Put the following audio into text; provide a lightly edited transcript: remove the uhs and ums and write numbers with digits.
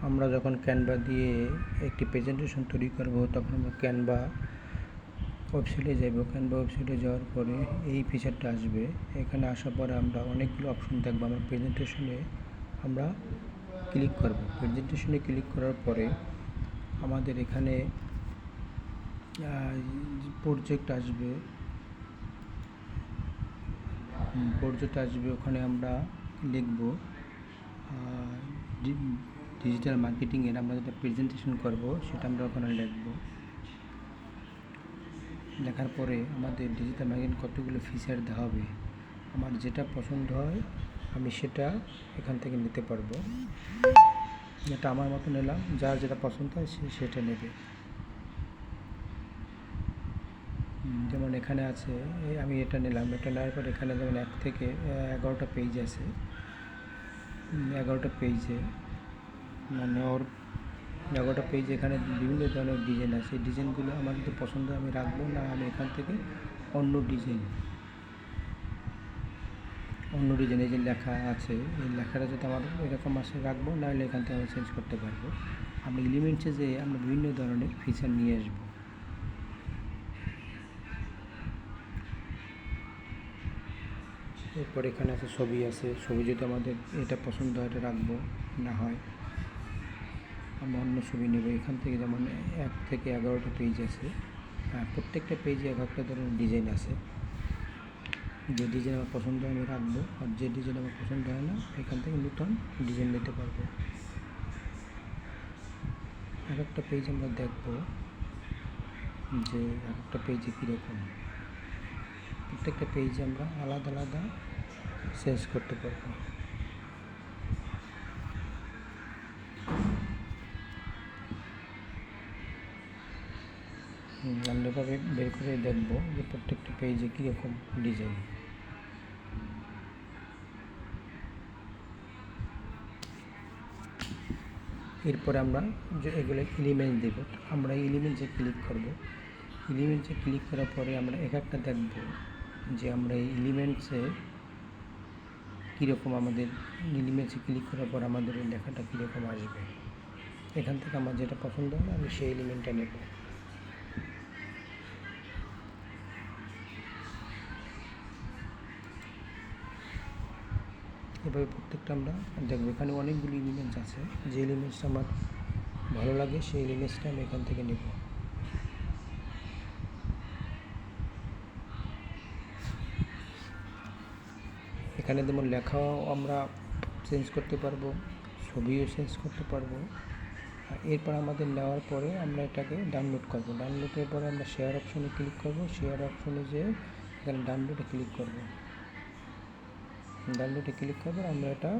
আমরা যখন ক্যানভা দিয়ে একটি প্রেজেন্টেশন তৈরি করব তখন আমরা ক্যানভা ওয়েবসাইটে যাব। ক্যানভা ওয়েবসাইটে যাওয়ার পরে এই ফিচারটা আসবে। এখানে আসার পরে আমরা অনেকগুলো অপশন দেখব। আমরা প্রেজেন্টেশনে আমরা ক্লিক করব। প্রেজেন্টেশনে ক্লিক করার পরে আমাদের এখানে প্রজেক্ট আসবে। ওখানে আমরা লিখব ডিজিটাল মার্কেটিংয়ের আমরা যেটা প্রেজেন্টেশন করব সেটা আমরা ওখানে লিখব। লেখার পরে আমাদের ডিজিটাল মার্কেটিং কতগুলো ফিচার দেওয়া হবে, আমার যেটা পছন্দ হয় আমি সেটা এখান থেকে নিতে পারবো। যেটা আমার মতো নিলাম, যার যেটা পছন্দ হয় সে সেটা নেবে। যেমন এখানে আছে, আমি এটা নিলাম। এটা নেওয়ার পর এখানে যেমন 1 থেকে 11টা পেজ আছে। 11টা পেজে মানে 11টা পেজ এখানে বিভিন্ন ধরনের ডিজাইন আছে। এই ডিজাইনগুলো আমার যদি পছন্দ আমি রাখবো, না আমি এখান থেকে অন্য ডিজাইন এই যে লেখা আছে এই লেখাটা যদি আমার এরকম আসে রাখবো, নাহলে এখান থেকে আমি চেঞ্জ করতে পারবো। আমরা এলিমেন্টসে যে আমরা বিভিন্ন ধরনের ফিচার নিয়ে আসবো। এরপর এখানে আছে ছবি আছে। ছবি যদি আমাদের এটা পছন্দ হয় এটা রাখবো, না হয় আমরা অন্য ছবি নেব। এখান থেকে যেমন 1 থেকে 11টা পেজ আছে। প্রত্যেকটা পেজে এক একটা ধরনের ডিজাইন আছে। যে ডিজাইন আমার পছন্দ হয় আমি রাখবো, আর যে ডিজাইন আমার পছন্দ হয় না এখান থেকে নতুন ডিজাইন নিতে পারবো। এক একটা পেজ আমরা দেখব যে এক একটা পেজে কীরকম। প্রত্যেকটা পেজে আমরা আলাদা আলাদা চেঞ্জ করতে পারবো। আমরা এভাবে বের করে দেখব যে প্রত্যেকটা পেজে কীরকম ডিজাইন। এরপরে আমরা যে এগুলো এলিমেন্ট দেব, আমরা এলিমেন্টসে ক্লিক করব। এলিমেন্টসে ক্লিক করার পরে আমরা এক একটা দেখব যে আমরা এই এলিমেন্টসে কীরকম, আমাদের এলিমেন্টসে ক্লিক করার পর আমাদের এই লেখাটা কীরকম আসবে। এখান থেকে আমার যেটা পছন্দ হয় আমি সেই এলিমেন্টটা নেব। এভাবে প্রত্যেকটা আমরা দেখব। এখানে অনেকগুলি এলিমেন্টস আছে, যে এলিমেন্টসটা আমার ভালো লাগে সেই এলিমেন্টসটা আমি এখান থেকে নেব। এখানে যেমন লেখাও আমরা চেঞ্জ করতে পারবো, ছবিও চেঞ্জ করতে পারবো। এরপর আমাদের নেওয়ার পরে আমরা এটাকে ডাউনলোড করব। ডাউনলোডের পরে আমরা শেয়ার অপশনে ক্লিক করব। শেয়ার অপশনে যেয়ে এখানে ডাউনলোডে ক্লিক করব। ডাউনলোডে ক্লিক করব, আমরা এটা